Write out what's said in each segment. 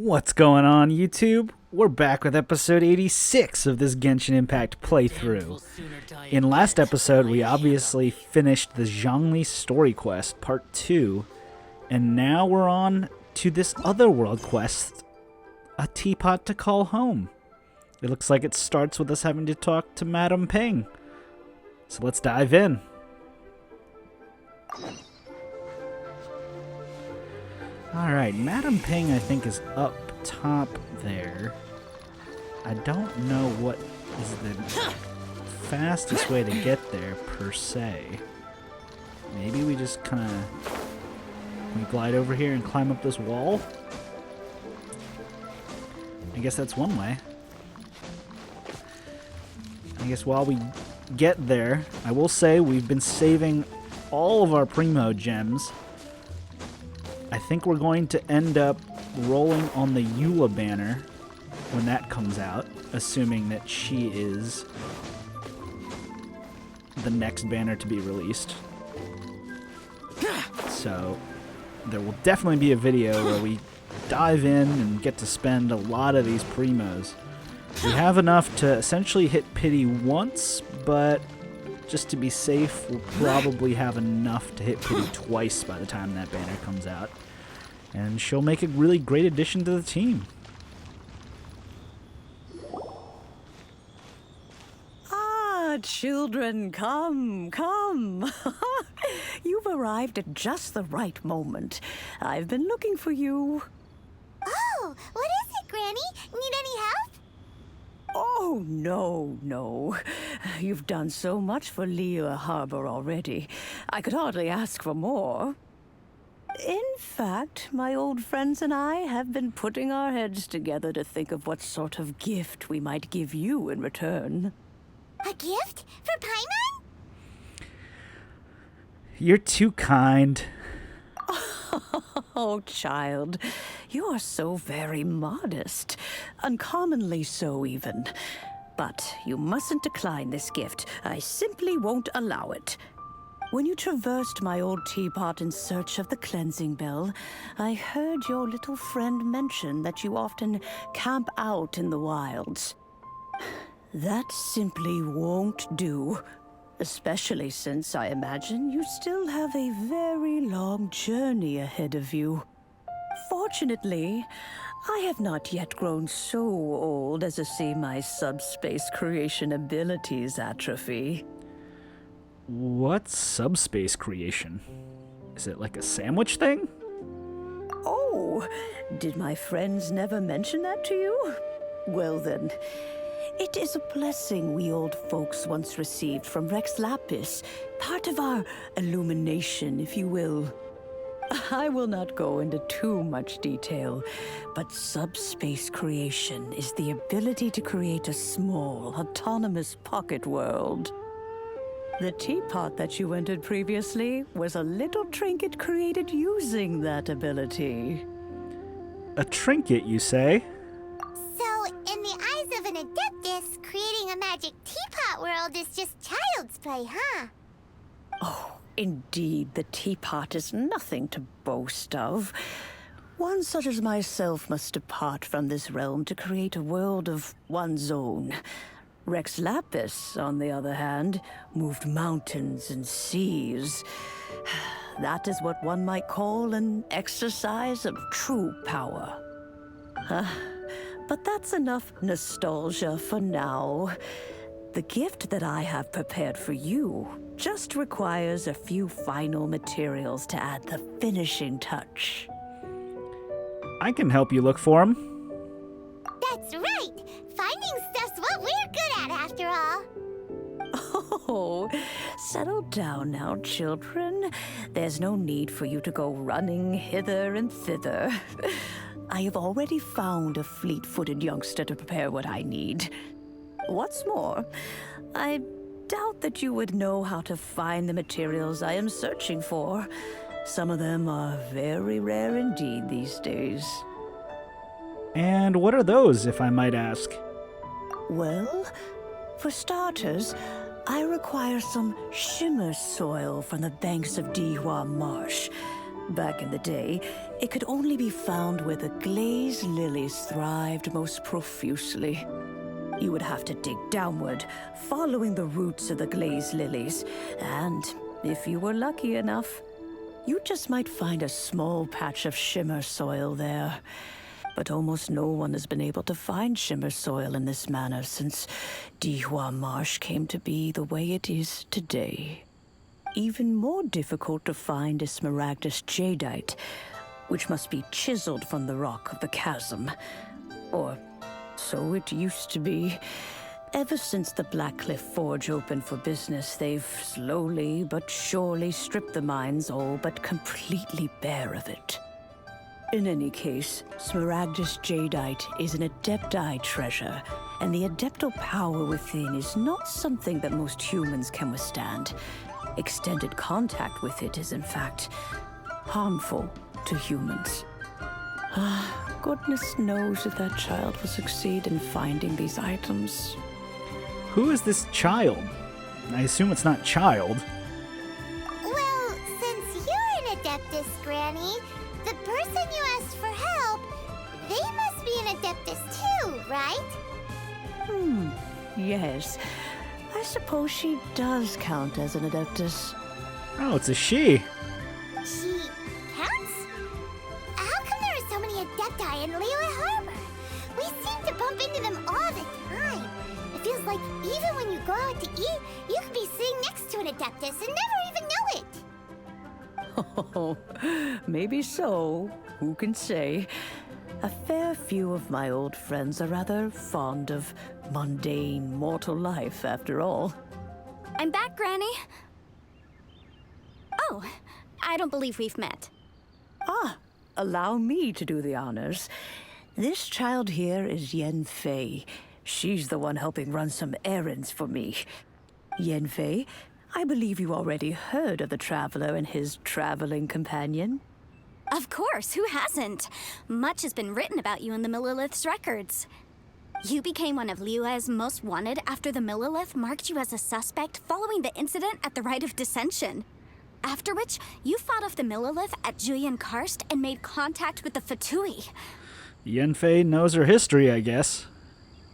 What's going on, YouTube? We're back with episode 86 of this Genshin Impact playthrough. In last episode, we obviously finished the Zhongli story quest, part 2, and now we're on to this other world quest, a teapot to call home. It looks like it starts with us having to talk to Madame Ping. So let's dive in. Alright, Madame Ping, I think, is up top there. I don't know what is the fastest way to get there, per se. Maybe we just kind of glide over here and climb up this wall? I guess that's one way. I guess while we get there, I will say we've been saving all of our Primo gems. I think we're going to end up rolling on the Eula banner when that comes out, assuming that she is the next banner to be released. So there will definitely be a video where we dive in and get to spend a lot of these Primos. We have enough to essentially hit Pity once, but just to be safe, we'll probably have enough to hit Pity twice by the time that banner comes out. And she'll make a really great addition to the team. Ah, children, come, come. You've arrived at just the right moment. I've been looking for you. Oh, what is it, Granny? Need any help? Oh, no. You've done so much for Liyue Harbor already. I could hardly ask for more. In fact, my old friends and I have been putting our heads together to think of what sort of gift we might give you in return. A gift? For Paimon? You're too kind. Oh, child, you are so very modest. Uncommonly so, even. But you mustn't decline this gift. I simply won't allow it. When you traversed my old teapot in search of the cleansing bell, I heard your little friend mention that you often camp out in the wilds. That simply won't do. Especially since I imagine you still have a very long journey ahead of you. Fortunately, I have not yet grown so old as to see my subspace creation abilities atrophy. What's subspace creation? Is it like a sandwich thing? Oh, did my friends never mention that to you? Well then, it is a blessing we old folks once received from Rex Lapis, part of our illumination, if you will. I will not go into too much detail, but subspace creation is the ability to create a small, autonomous pocket world. The teapot that you entered previously was a little trinket created using that ability. A trinket, you say? So, in the eyes of an adeptus, creating a magic teapot world is just child's play, huh? Oh, indeed, the teapot is nothing to boast of. One such as myself must depart from this realm to create a world of one's own. Rex Lapis, on the other hand, moved mountains and seas. That is what one might call an exercise of true power. But that's enough nostalgia for now. The gift that I have prepared for you just requires a few final materials to add the finishing touch. I can help you look for them. That's right! Finding stuff's what we're good at, after all. Oh, settle down now, children. There's no need for you to go running hither and thither. I have already found a fleet-footed youngster to prepare what I need. What's more, I doubt that you would know how to find the materials I am searching for. Some of them are very rare indeed these days. And what are those, if I might ask? Well, for starters, I require some shimmer soil from the banks of Dihua Marsh. Back in the day, it could only be found where the glazed lilies thrived most profusely. You would have to dig downward, following the roots of the glazed lilies, and if you were lucky enough, you just might find a small patch of shimmer soil there. But almost no one has been able to find shimmer soil in this manner since Dihua Marsh came to be the way it is today. Even more difficult to find is Smaragdus Jadeite, which must be chiseled from the rock of the chasm. Or so it used to be. Ever since the Blackcliff Forge opened for business, they've slowly but surely stripped the mines all but completely bare of it. In any case, Smaragdus Jadeite is an Adepti treasure, and the Adeptal power within is not something that most humans can withstand. Extended contact with it is, in fact, harmful to humans. Goodness knows if that child will succeed in finding these items. Who is this child? I assume it's not child. Well, since you're an Adeptus, Granny, the person you asked for help, they must be an Adeptus too, right? Yes. I suppose she does count as an Adeptus. Oh, it's a she. She counts? How come there are so many Adepti in Liyue Harbor? We seem to bump into them all the time. It feels like even when you go out to eat, you could be sitting next to an Adeptus and never even know it. Oh, maybe so. Who can say? A fair few of my old friends are rather fond of mundane mortal life, after all. I'm back, Granny. Oh, I don't believe we've met. Allow me to do the honors. This child here is Yanfei. She's the one helping run some errands for me. Yanfei, I believe you already heard of the Traveler and his traveling companion. Of course, who hasn't? Much has been written about you in the Millilith's records. You became one of Liyue's most wanted after the Millilith marked you as a suspect following the incident at the Rite of Dissension. After which, you fought off the Millilith at Julian Karst and made contact with the Fatui. Yanfei knows her history, I guess.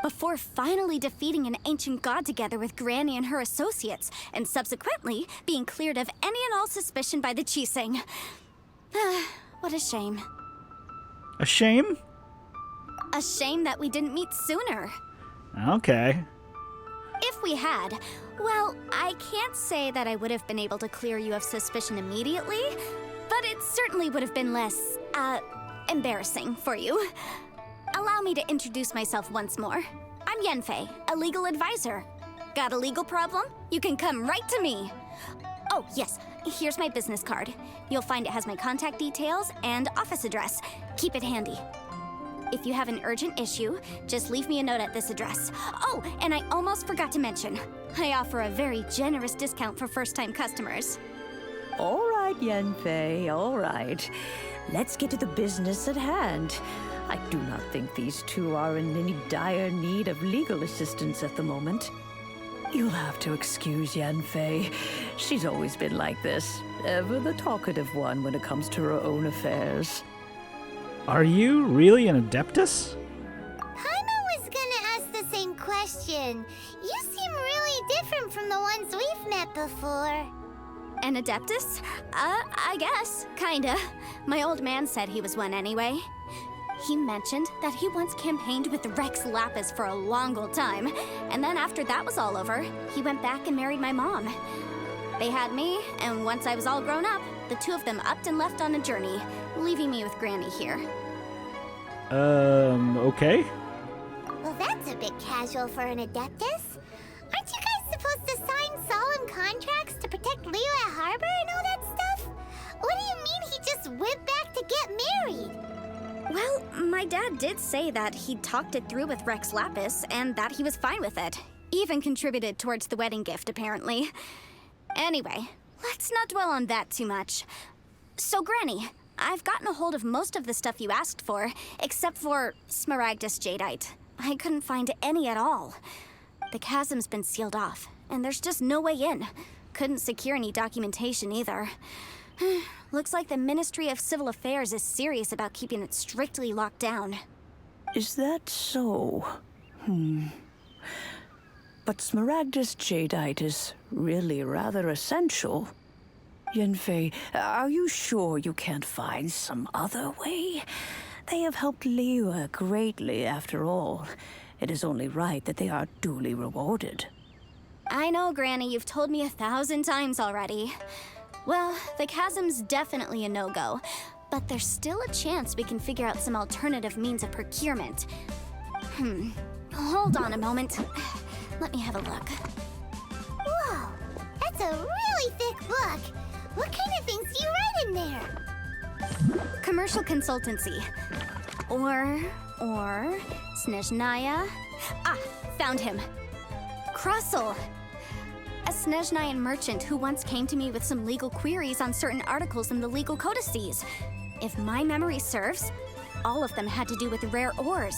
Before finally defeating an ancient god together with Granny and her associates, and subsequently being cleared of any and all suspicion by the Chiseng. What a shame. A shame? A shame that we didn't meet sooner. Okay. If we had, well, I can't say that I would have been able to clear you of suspicion immediately, but it certainly would have been less, embarrassing for you. Allow me to introduce myself once more. I'm Yanfei, a legal advisor. Got a legal problem? You can come right to me. Oh, yes, here's my business card. You'll find it has my contact details and office address. Keep it handy. If you have an urgent issue, just leave me a note at this address. Oh, and I almost forgot to mention, I offer a very generous discount for first-time customers. All right, Yanfei, all right. Let's get to the business at hand. I do not think these two are in any dire need of legal assistance at the moment. You'll have to excuse Yanfei. She's always been like this, ever the talkative one when it comes to her own affairs. Are you really an Adeptus? Paimon was gonna ask the same question. You seem really different from the ones we've met before. An Adeptus? I guess, kinda. My old man said he was one anyway. He mentioned that he once campaigned with Rex Lapis for a long old time, and then after that was all over, he went back and married my mom. They had me, and once I was all grown up, the two of them upped and left on a journey, leaving me with Granny here. Okay. Well, that's a bit casual for an Adeptus. Aren't you guys supposed to sign solemn contracts to protect Liyue Harbor and all that stuff? What do you mean he just went back to get married? Well, my dad did say that he'd talked it through with Rex Lapis, and that he was fine with it. Even contributed towards the wedding gift, apparently. Anyway, let's not dwell on that too much. So, Granny, I've gotten a hold of most of the stuff you asked for, except for Smaragdus Jadeite. I couldn't find any at all. The chasm's been sealed off, and there's just no way in. Couldn't secure any documentation either. Looks like the Ministry of Civil Affairs is serious about keeping it strictly locked down. Is that so? But Smaragdus Jadeite is really rather essential. Yanfei, are you sure you can't find some other way? They have helped Liyue greatly, after all. It is only right that they are duly rewarded. I know, Granny, you've told me 1,000 times already. Well, the chasm's definitely a no-go, but there's still a chance we can figure out some alternative means of procurement. Hold on a moment. Let me have a look. Whoa, that's a really thick book. What kind of things do you write in there? Commercial consultancy. Or Snezhnaya. Ah, found him. Krusel. A Snezhnayan merchant who once came to me with some legal queries on certain articles in the legal codices. If my memory serves, all of them had to do with rare ores.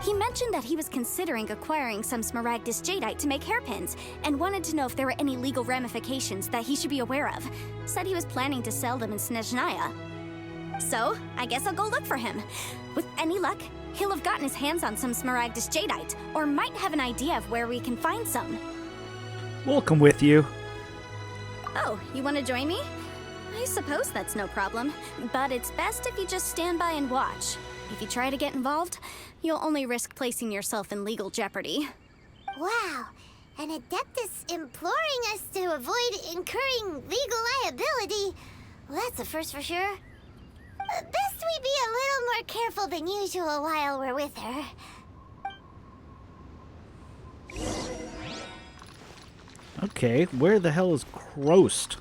He mentioned that he was considering acquiring some Smaragdus Jadeite to make hairpins, and wanted to know if there were any legal ramifications that he should be aware of. Said he was planning to sell them in Snezhnaya. So, I guess I'll go look for him. With any luck, he'll have gotten his hands on some Smaragdus Jadeite, or might have an idea of where we can find some. We'll come with you. Oh, you want to join me? I suppose that's no problem, but it's best if you just stand by and watch. If you try to get involved, you'll only risk placing yourself in legal jeopardy. Wow, an Adeptus imploring us to avoid incurring legal liability. Well, that's a first for sure. Best we be a little more careful than usual while we're with her. Okay, where the hell is Krost?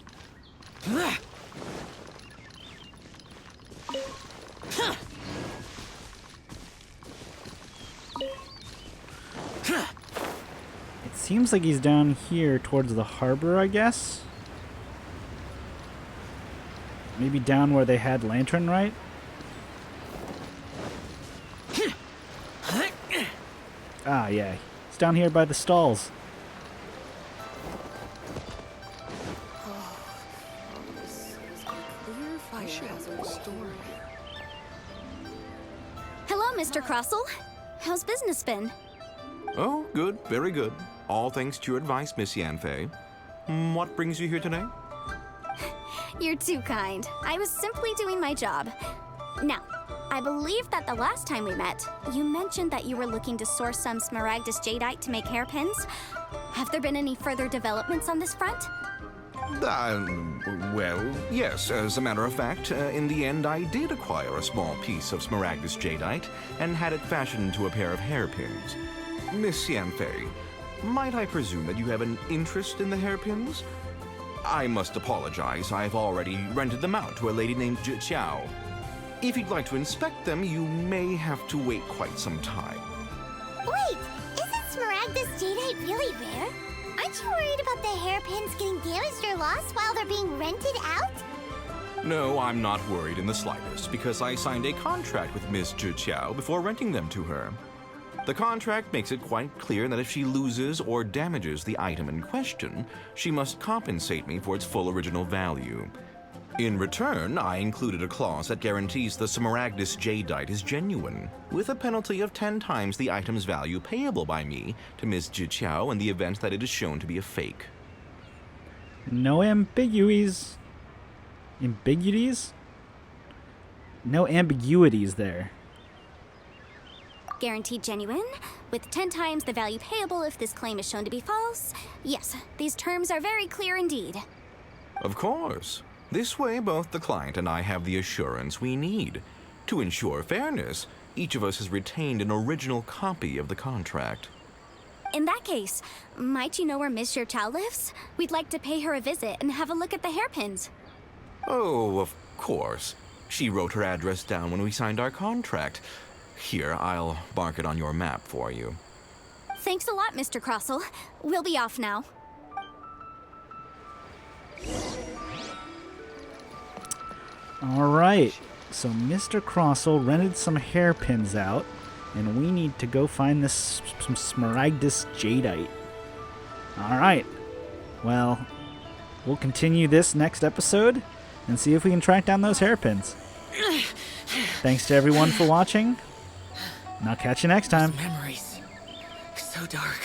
It seems like he's down here towards the harbor, I guess. Maybe down where they had Lantern, right? Ah, yeah. It's down here by the stalls. Hello, Mr. Crossell. How's business been? Oh, good, very good. All thanks to your advice, Miss Yanfei. What brings you here today? You're too kind. I was simply doing my job. Now, I believe that the last time we met, you mentioned that you were looking to source some Smaragdus Jadeite to make hairpins. Have there been any further developments on this front? Well, yes, as a matter of fact, in the end I did acquire a small piece of Smaragdus Jadeite and had it fashioned into a pair of hairpins. Miss Yanfei, might I presume that you have an interest in the hairpins? I must apologize, I've already rented them out to a lady named Zhiqiao. If you'd like to inspect them, you may have to wait quite some time. Wait, isn't Smaragdus Jadeite really rare? Aren't you worried about the hairpins getting damaged or lost while they're being rented out? No, I'm not worried in the slightest, because I signed a contract with Miss Zhiqiao before renting them to her. The contract makes it quite clear that if she loses or damages the item in question, she must compensate me for its full original value. In return, I included a clause that guarantees the Smaragdus Jadeite is genuine, with a penalty of 10 times the item's value payable by me to Ms. Zhiqiao in the event that it is shown to be a fake. No ambiguities. Ambiguities? No ambiguities there. Guaranteed genuine, with 10 times the value payable if this claim is shown to be false. Yes, these terms are very clear indeed. Of course. This way, both the client and I have the assurance we need. To ensure fairness, each of us has retained an original copy of the contract. In that case, might you know where Miss Zhiqiao lives? We'd like to pay her a visit and have a look at the hairpins. Oh, of course. She wrote her address down when we signed our contract. Here, I'll mark it on your map for you. Thanks a lot, Mr. Crossell. We'll be off now. Alright, so Mr. Crossell rented some hairpins out, and we need to go find this some Smaragdus Jadeite. Alright, well, we'll continue this next episode, and see if we can track down those hairpins. Thanks to everyone for watching, and I'll catch you next time. Memories. So dark.